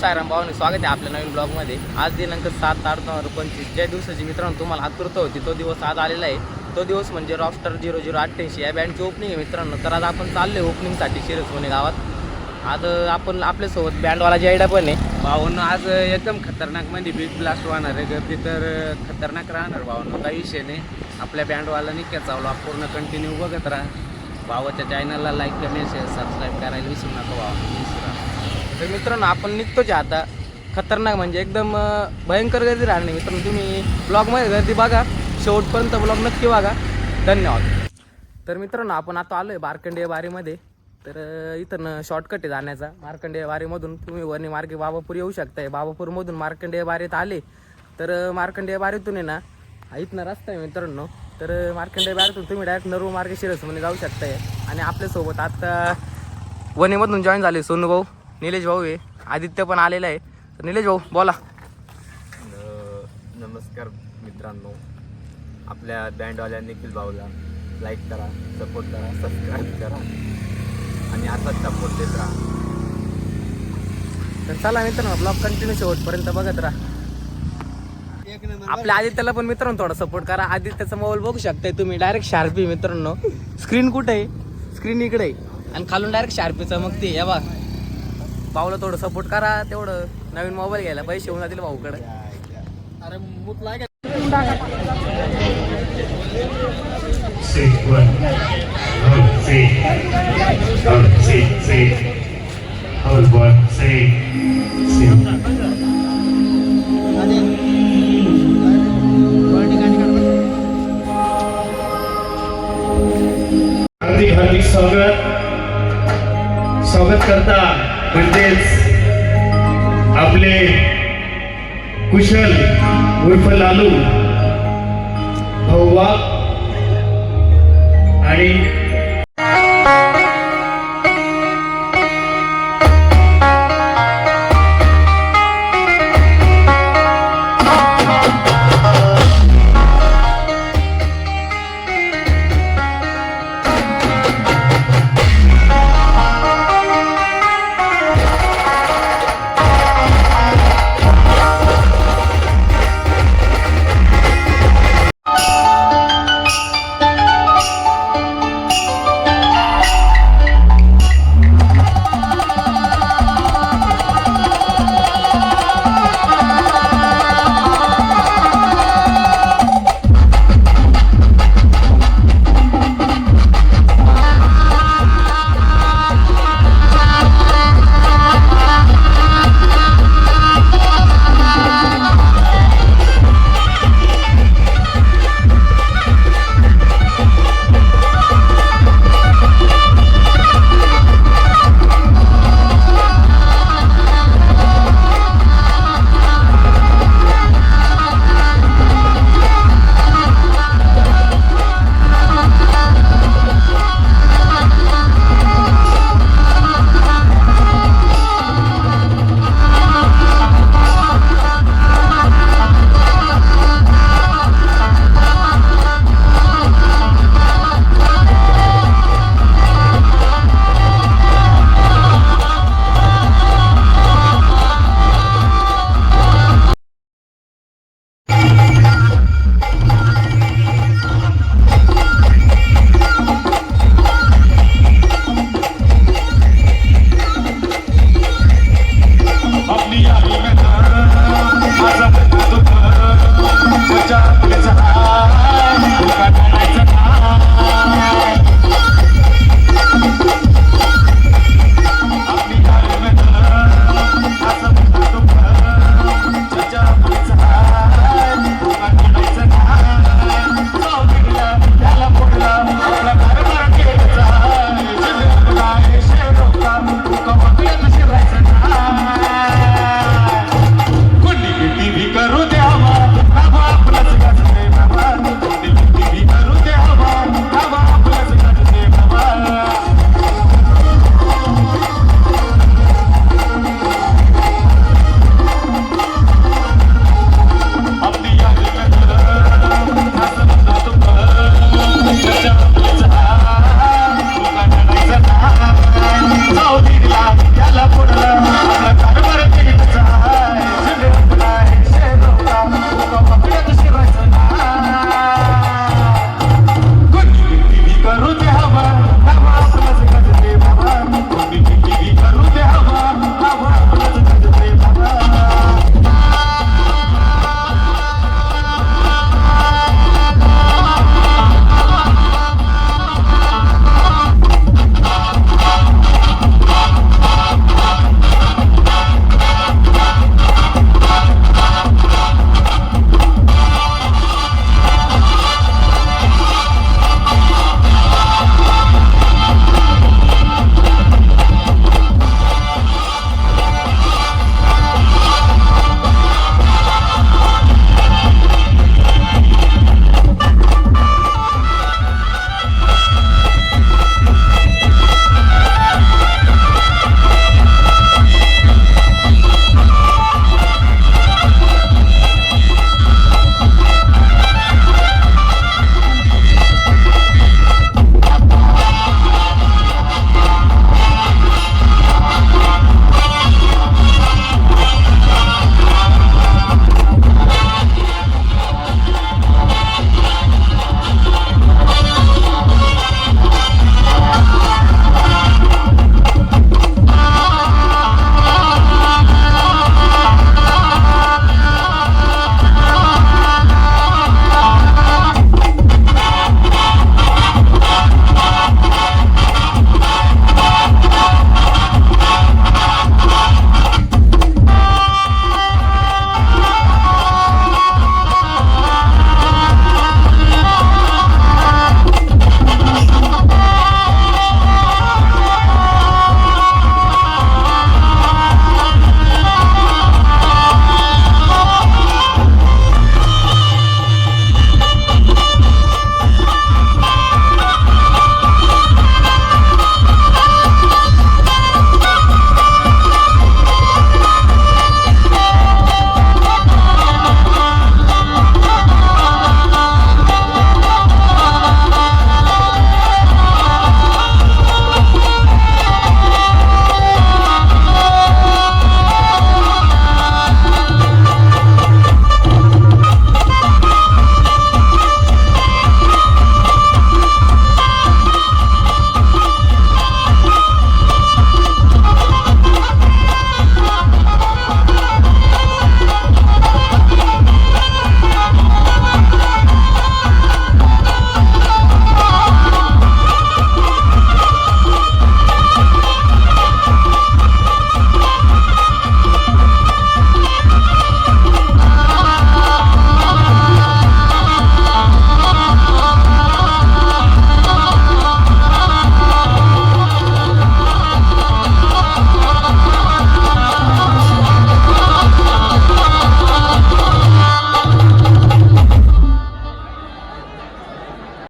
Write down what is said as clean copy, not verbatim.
सायराम भावाने स्वागत आहे आपल्या नवीन ब्लॉगमध्ये। आज दिनांक 7/8/2025 ज्या दिवसाची मित्रांनो तुम्हाला आतुरता होती तो दिवस आज आलेला आहे। तो दिवस म्हणजे रॉकस्टार 0088 या बँडची ओपनिंग आहे मित्रांनो। तर आज आपण चालले ओपनिंगसाठी शिरसोने गावात। आज आपण आपल्यासोबत बँडवाला जयडा पण आहे। भावांनो आज एकदम खतरनाक मध्ये बिग ब्लास्ट होणार आहे। गर्दी तर खतरनाक राहणार भावांनो, काही विषय नाही। आपल्या बँडवाला निक्या चावला पूर्ण कंटिन्यू बघत राहा। भावाच्या चॅनलला लाईक कमेंट शेअर सबस्क्राईब करायला विसरू नका भावांनो। तर मित्रांनो आपण निघतोच आता। खतरनाक म्हणजे एकदम भयंकर गर्दी राहणार मित्रांनो। तुम्ही ब्लॉगमध्ये गर्दी बघा, शेवटपर्यंत ब्लॉग नक्की बघा। धन्यवाद। तर मित्रांनो आपण आता आलो आहे मार्कंडेय वारीमध्ये। तर इथं शॉर्टकट आहे जाण्याचा। मार्कंडेय वारीमधून तुम्ही वणी मार्गे बाबापूर येऊ शकताय। बाबापूरमधून मार्कंडेय वारीत आले तर मार्कंडेय वारीतून आहे ना इथनं रस्ता आहे मित्रांनो। तर मार्कंडेय वारीतून तुम्ही डायरेक्ट नरू मार्गे शिरसोने जाऊ शकताय। आणि आपल्यासोबत आता वणीमधून जॉईन झाले सोनू भाऊ, निलेश भाऊ आहे, आदित्य पण आलेला आहे। तर निलेश भाऊ बोला। नमस्कार मित्रांनो, आपल्या बँडवाल्या निखिल भाऊला लाईक करा, सपोर्ट करा, सबस्क्राईब करा आणि असाच सपोर्ट देत राहा। तर चला मित्रांनो ब्लॉग कंटिन्यू शेवटपर्यंत बघत राहा। आपल्या आदित्यला पण मित्रांनो थोडा सपोर्ट करा। आदित्यचा मोबाईल बघू शकताय तुम्ही, डायरेक्ट शार्पी मित्रांनो। स्क्रीन कुठे आहे? स्क्रीन इकडे आहे आणि खालून डायरेक्ट शार्पी चमकते। या बा भाऊला थोडं सपोर्ट करा, तेवढं नवीन मोबाईल घ्यायला पैसे होऊन जातील भाऊकडे। अरे मुतला हार्दिक स्वागत करता म्हणजेच आपले कुशल उर्फ लालू भाऊ आणि